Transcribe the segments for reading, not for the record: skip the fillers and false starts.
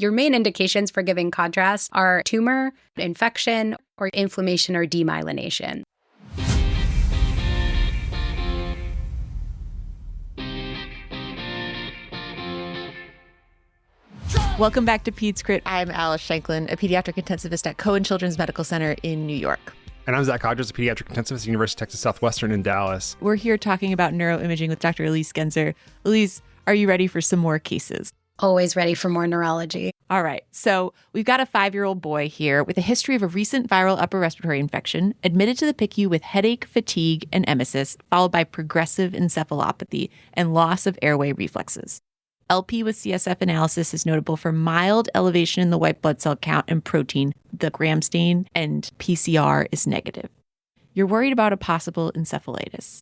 Your main indications for giving contrast are tumor, infection, or inflammation or demyelination. Welcome back to PedsCrit. I'm Ilyse Genser, a pediatric intensivist at Cohen Children's Medical Center in New York. And I'm Zach Hodges, a pediatric intensivist at the University of Texas Southwestern in Dallas. We're here talking about neuroimaging with Dr. Ilyse Genser. Ilyse, are you ready for some more cases? Always ready for more neurology. All right. So we've got a 5-year-old boy here with a history of a recent viral upper respiratory infection, admitted to the PICU with headache, fatigue, and emesis, followed by progressive encephalopathy and loss of airway reflexes. LP with CSF analysis is notable for mild elevation in the white blood cell count and protein. The gram stain and PCR is negative. You're worried about a possible encephalitis.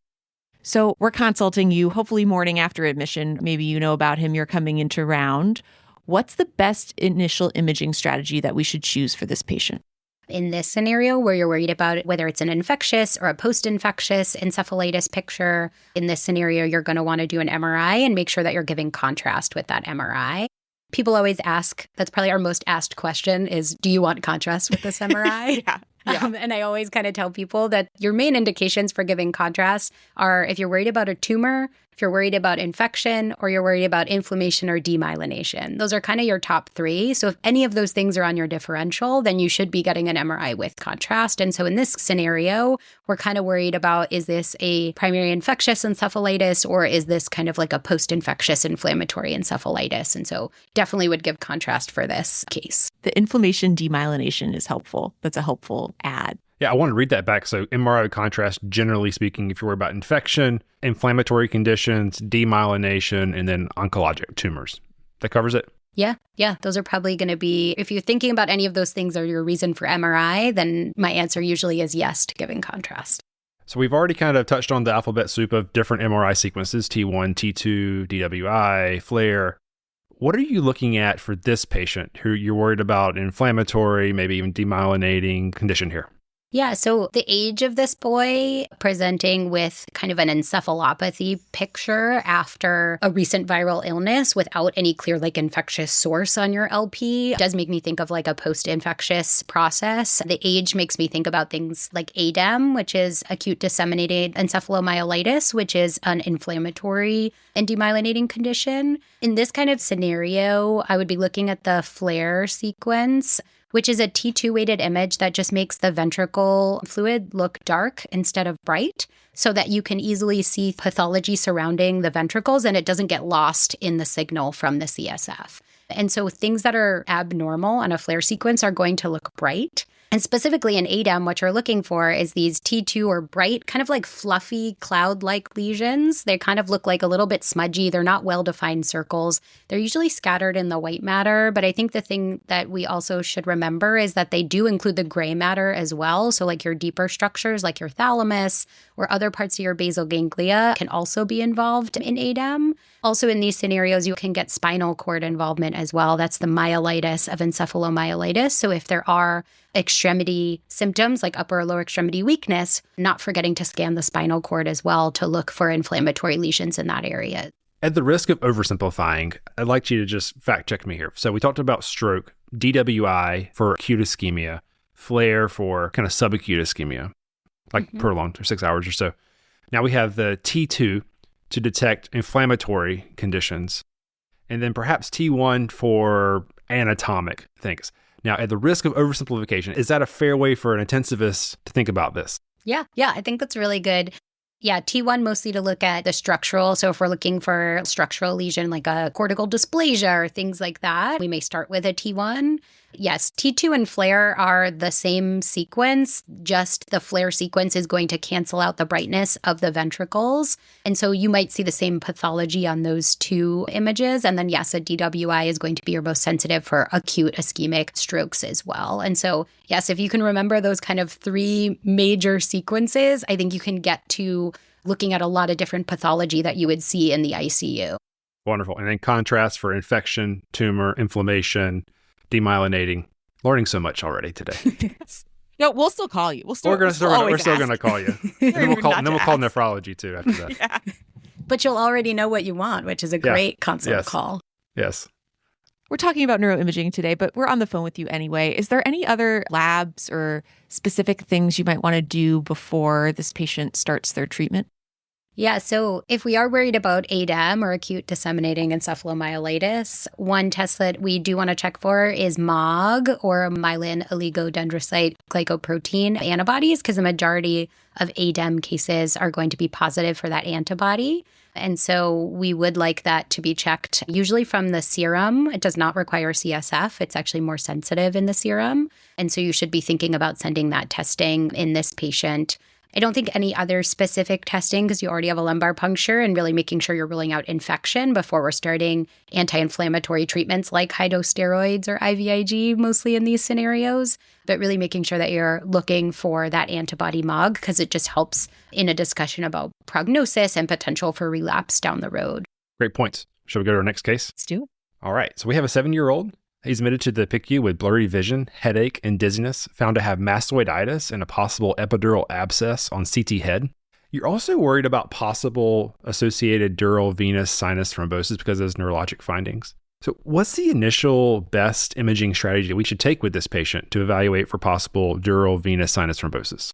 So we're consulting you, hopefully morning after admission. Maybe you know about him, you're coming into round. What's the best initial imaging strategy that we should choose for this patient? In this scenario where you're worried about whether it's an infectious or a post-infectious encephalitis picture, in this scenario, you're going to want to do an MRI and make sure that you're giving contrast with that MRI. People always ask, that's probably our most asked question is, do you want contrast with this MRI? Yeah. And I always kind of tell people that your main indications for giving contrast are if you're worried about a tumor, if you're worried about infection, or you're worried about inflammation or demyelination. Those are kind of your top 3. So if any of those things are on your differential, then you should be getting an MRI with contrast. And so in this scenario, we're kind of worried about, is this a primary infectious encephalitis, or is this kind of like a post-infectious inflammatory encephalitis? And so definitely would give contrast for this case. The inflammation demyelination is helpful. That's a helpful add. Yeah, I want to read that back. So MRI with contrast, generally speaking, if you're worried about infection, inflammatory conditions, demyelination, and then oncologic tumors. That covers it? Yeah. Those are probably going to be, if you're thinking about any of those things are your reason for MRI, then my answer usually is yes to giving contrast. So we've already kind of touched on the alphabet soup of different MRI sequences, T1, T2, DWI, FLAIR. What are you looking at for this patient who you're worried about inflammatory, maybe even demyelinating condition here? Yeah, so the age of this boy presenting with kind of an encephalopathy picture after a recent viral illness without any clear like infectious source on your LP does make me think of like a post-infectious process. The age makes me think about things like ADEM, which is acute disseminated encephalomyelitis, which is an inflammatory and demyelinating condition. In this kind of scenario, I would be looking at the FLAIR sequence, which is a T2 weighted image that just makes the ventricle fluid look dark instead of bright so that you can easily see pathology surrounding the ventricles and it doesn't get lost in the signal from the CSF. And so things that are abnormal on a FLAIR sequence are going to look bright. And specifically in ADEM, what you're looking for is these T2 or bright, kind of like fluffy cloud-like lesions. They kind of look like a little bit smudgy. They're not well-defined circles. They're usually scattered in the white matter. But I think the thing that we also should remember is that they do include the gray matter as well. So like your deeper structures like your thalamus or other parts of your basal ganglia can also be involved in ADEM. Also in these scenarios, you can get spinal cord involvement as well. That's the myelitis of encephalomyelitis. So if there are extremity symptoms like upper or lower extremity weakness, not forgetting to scan the spinal cord as well to look for inflammatory lesions in that area. At the risk of oversimplifying, I'd like you to just fact check me here. So we talked about stroke, DWI for acute ischemia, FLAIR for kind of subacute ischemia, like prolonged or 6 hours or so. Now we have the T2 to detect inflammatory conditions, and then perhaps T1 for anatomic things. Now, at the risk of oversimplification, is that a fair way for an intensivist to think about this? Yeah, I think that's really good. Yeah, T1 mostly to look at the structural. So if we're looking for structural lesion like a cortical dysplasia or things like that, we may start with a T1. Yes, T2 and FLAIR are the same sequence, just the FLAIR sequence is going to cancel out the brightness of the ventricles. And so you might see the same pathology on those two images. And then yes, a DWI is going to be your most sensitive for acute ischemic strokes as well. And so yes, if you can remember those kind of 3 major sequences, I think you can get to looking at a lot of different pathology that you would see in the ICU. Wonderful. And then contrast for infection, tumor, inflammation, demyelinating. Learning so much already today. Yes. No, we'll still call you. We're still going to call you. And then we'll call nephrology too after that. Yeah. But you'll already know what you want, which is a great consult call. Yes. We're talking about neuroimaging today, but we're on the phone with you anyway. Is there any other labs or specific things you might want to do before this patient starts their treatment? Yeah, so if we are worried about ADEM or acute disseminating encephalomyelitis, one test that we do want to check for is MOG or myelin oligodendrocyte glycoprotein antibodies, because the majority of ADEM cases are going to be positive for that antibody. And so we would like that to be checked usually from the serum. It does not require CSF. It's actually more sensitive in the serum. And so you should be thinking about sending that testing in this patient. I don't think any other specific testing because you already have a lumbar puncture, and really making sure you're ruling out infection before we're starting anti-inflammatory treatments like high-dose steroids or IVIG, mostly in these scenarios, but really making sure that you're looking for that antibody MOG because it just helps in a discussion about prognosis and potential for relapse down the road. Great points. Shall we go to our next case? Let's do it. All right. So we have a 7-year-old. He's admitted to the PICU with blurry vision, headache, and dizziness, found to have mastoiditis and a possible epidural abscess on CT head. You're also worried about possible associated dural venous sinus thrombosis because of those neurologic findings. So what's the initial best imaging strategy that we should take with this patient to evaluate for possible dural venous sinus thrombosis?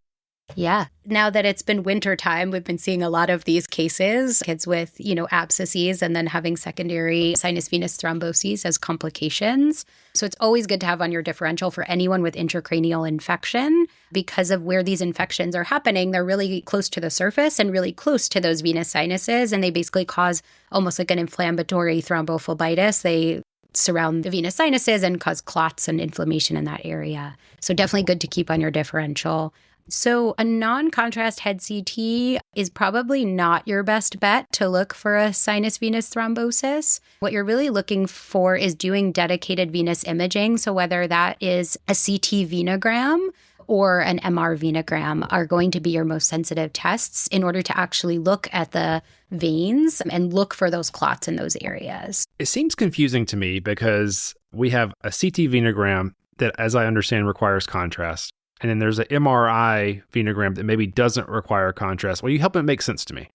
Yeah. Now that it's been winter time, we've been seeing a lot of these cases, kids with, abscesses and then having secondary sinus venous thromboses as complications. So it's always good to have on your differential for anyone with intracranial infection because of where these infections are happening. They're really close to the surface and really close to those venous sinuses. And they basically cause almost like an inflammatory thrombophlebitis. They surround the venous sinuses and cause clots and inflammation in that area. So definitely good to keep on your differential. So a non-contrast head CT is probably not your best bet to look for a sinus venous thrombosis. What you're really looking for is doing dedicated venous imaging. So whether that is a CT venogram or an MR venogram are going to be your most sensitive tests in order to actually look at the veins and look for those clots in those areas. It seems confusing to me because we have a CT venogram that, as I understand, requires contrast. And then there's an MRI venogram that maybe doesn't require contrast. Will you help it make sense to me?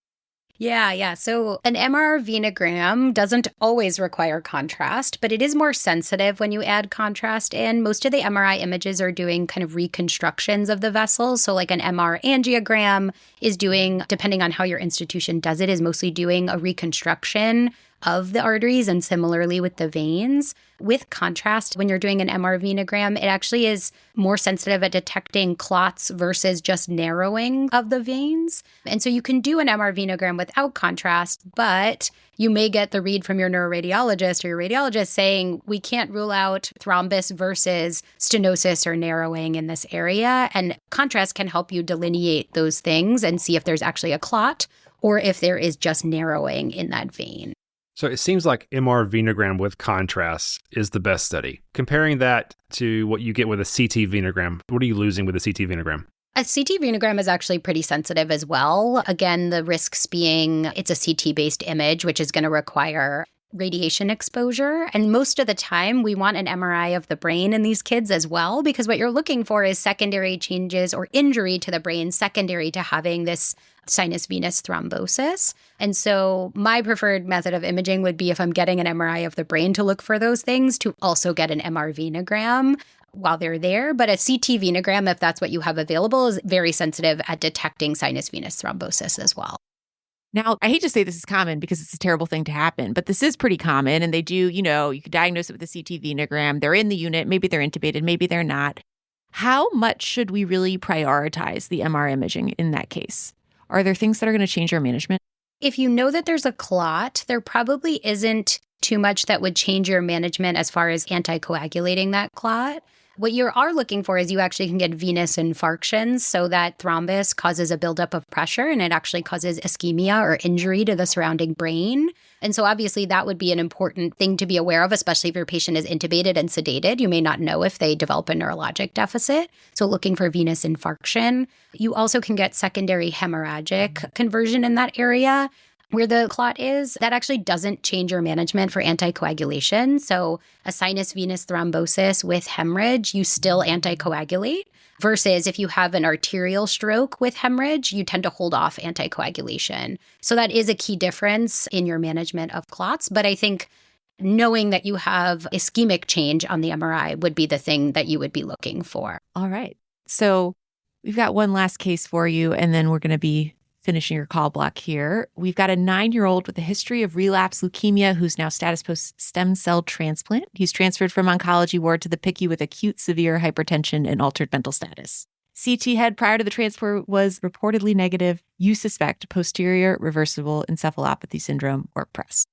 Yeah. So an MR venogram doesn't always require contrast, but it is more sensitive when you add contrast in. Most of the MRI images are doing kind of reconstructions of the vessels. So like an MR angiogram is doing, depending on how your institution does it, is mostly doing a reconstruction of the arteries, and similarly with the veins. With contrast, when you're doing an MR venogram, it actually is more sensitive at detecting clots versus just narrowing of the veins. And so you can do an MR venogram without contrast, but you may get the read from your neuroradiologist or your radiologist saying, we can't rule out thrombus versus stenosis or narrowing in this area. And contrast can help you delineate those things and see if there's actually a clot or if there is just narrowing in that vein. So it seems like MR venogram with contrast is the best study. Comparing that to what you get with a CT venogram, what are you losing with a CT venogram? A CT venogram is actually pretty sensitive as well. Again, the risks being it's a CT-based image, which is going to require radiation exposure. And most of the time, we want an MRI of the brain in these kids as well, because what you're looking for is secondary changes or injury to the brain secondary to having this sinus venous thrombosis. And so my preferred method of imaging would be if I'm getting an MRI of the brain to look for those things, to also get an MR venogram while they're there. But a CT venogram, if that's what you have available, is very sensitive at detecting sinus venous thrombosis as well. Now, I hate to say this is common because it's a terrible thing to happen, but this is pretty common. And they do, you could diagnose it with a CT venogram. They're in the unit. Maybe they're intubated. Maybe they're not. How much should we really prioritize the MR imaging in that case? Are there things that are going to change our management? If you know that there's a clot, there probably isn't too much that would change your management as far as anticoagulating that clot. What you are looking for is you actually can get venous infarctions, so that thrombus causes a buildup of pressure and it actually causes ischemia or injury to the surrounding brain. And so obviously that would be an important thing to be aware of, especially if your patient is intubated and sedated. You may not know if they develop a neurologic deficit. So looking for venous infarction. You also can get secondary hemorrhagic conversion in that area where the clot is. That actually doesn't change your management for anticoagulation. So a sinus venous thrombosis with hemorrhage, you still anticoagulate. Versus if you have an arterial stroke with hemorrhage, you tend to hold off anticoagulation. So that is a key difference in your management of clots. But I think knowing that you have ischemic change on the MRI would be the thing that you would be looking for. All right. So we've got one last case for you, and then we're going to be finishing your call block here. We've got a 9-year-old with a history of relapse leukemia who's now status post stem cell transplant. He's transferred from oncology ward to the PICU with acute severe hypertension and altered mental status. CT head prior to the transfer was reportedly negative. You suspect posterior reversible encephalopathy syndrome, or PRES.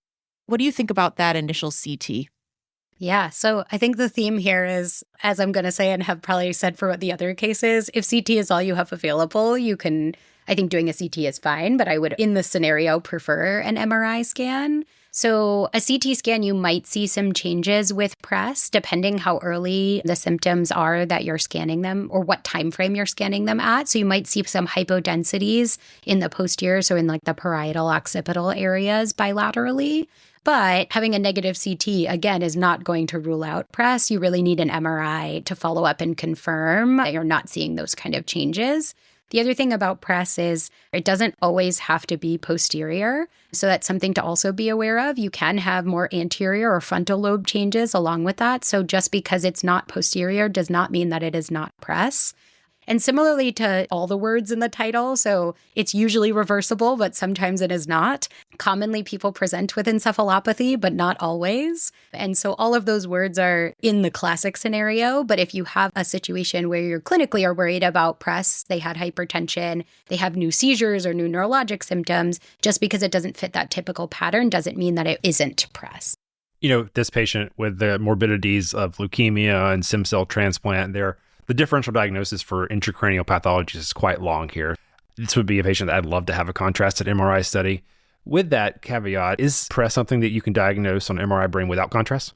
What do you think about that initial CT? Yeah, so I think the theme here is, as I'm going to say and have probably said for what the other case is, if CT is all you have available, I think doing a CT is fine, but I would, in this scenario, prefer an MRI scan. So a CT scan, you might see some changes with PRES, depending how early the symptoms are that you're scanning them or what time frame you're scanning them at. So you might see some hypodensities in the posterior, so in like the parietal occipital areas bilaterally. But having a negative CT, again, is not going to rule out PRES. You really need an MRI to follow up and confirm that you're not seeing those kind of changes. The other thing about PRES is it doesn't always have to be posterior. So that's something to also be aware of. You can have more anterior or frontal lobe changes along with that. So just because it's not posterior does not mean that it is not PRES. And similarly to all the words in the title, so it's usually reversible, but sometimes it is not. Commonly, people present with encephalopathy, but not always. And so all of those words are in the classic scenario. But if you have a situation where you're clinically are worried about PRES, they had hypertension, they have new seizures or new neurologic symptoms, just because it doesn't fit that typical pattern doesn't mean that it isn't PRES. You know, this patient with the morbidities of leukemia and stem cell transplant, the differential diagnosis for intracranial pathologies is quite long here. This would be a patient that I'd love to have a contrasted MRI study. With that caveat, is PRES something that you can diagnose on MRI brain without contrast?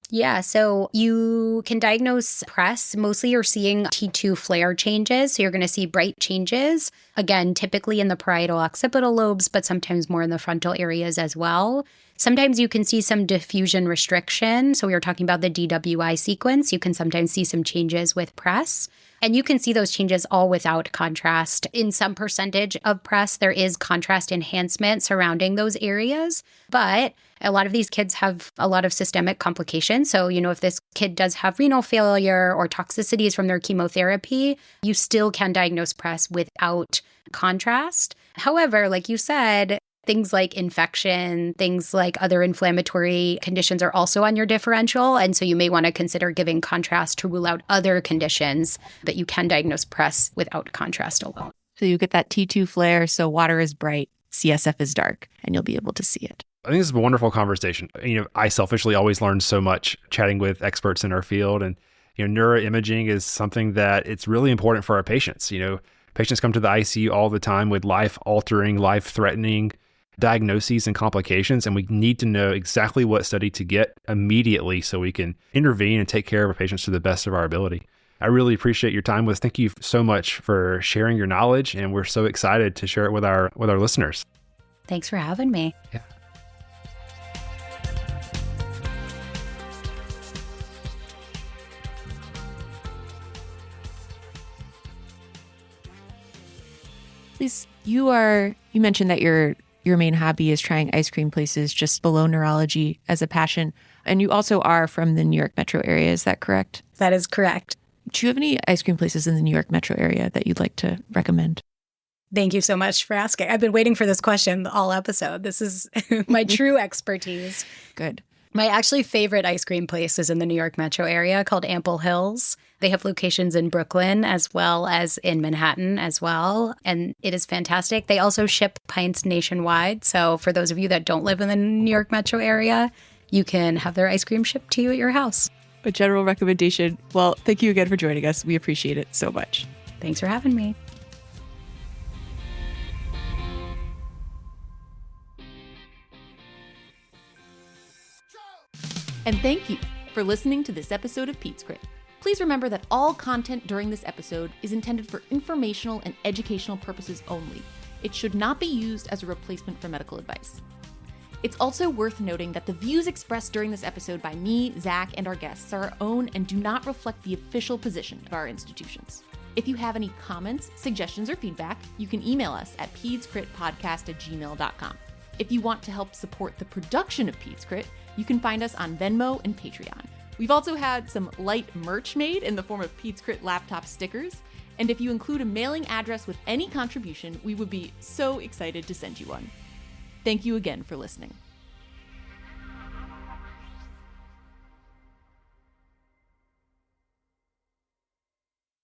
Yeah, so you can diagnose PRES. Mostly you're seeing T2 flare changes. So you're going to see bright changes, again, typically in the parietal occipital lobes, but sometimes more in the frontal areas as well. Sometimes you can see some diffusion restriction. So we were talking about the DWI sequence. You can sometimes see some changes with PRES. And you can see those changes all without contrast. In some percentage of PRES, there is contrast enhancement surrounding those areas. But a lot of these kids have a lot of systemic complications. So, if this kid does have renal failure or toxicities from their chemotherapy, you still can diagnose PRES without contrast. However, like you said, things like infection, things like other inflammatory conditions are also on your differential. And so you may want to consider giving contrast to rule out other conditions, but you can diagnose PRES without contrast alone. So you get that T2 flare, so water is bright, CSF is dark, and you'll be able to see it. I think this is a wonderful conversation. I selfishly always learn so much chatting with experts in our field. And, neuroimaging is something that it's really important for our patients. Patients come to the ICU all the time with life-altering, life-threatening diagnoses and complications, and we need to know exactly what study to get immediately so we can intervene and take care of our patients to the best of our ability. I really appreciate your time with us. Thank you so much for sharing your knowledge, and we're so excited to share it with our listeners. Thanks for having me. Yeah. Ilyse, you mentioned that your main hobby is trying ice cream places just below neurology as a passion. And you also are from the New York metro area. Is that correct? That is correct. Do you have any ice cream places in the New York metro area that you'd like to recommend? Thank you so much for asking. I've been waiting for this question all episode. This is my true expertise. Good. My actually favorite ice cream place is in the New York metro area called Ample Hills. They have locations in Brooklyn as well as in Manhattan as well. And it is fantastic. They also ship pints nationwide. So for those of you that don't live in the New York metro area, you can have their ice cream shipped to you at your house. A general recommendation. Well, thank you again for joining us. We appreciate it so much. Thanks for having me. And thank you for listening to this episode of PedsCrit. Please remember that all content during this episode is intended for informational and educational purposes only. It should not be used as a replacement for medical advice. It's also worth noting that the views expressed during this episode by me, Zach, and our guests are our own and do not reflect the official position of our institutions. If you have any comments, suggestions, or feedback, you can email us at pedscritpodcast@gmail.com. If you want to help support the production of PedsCrit, you can find us on Venmo and Patreon. We've also had some light merch made in the form of PedsCrit laptop stickers. And if you include a mailing address with any contribution, we would be so excited to send you one. Thank you again for listening.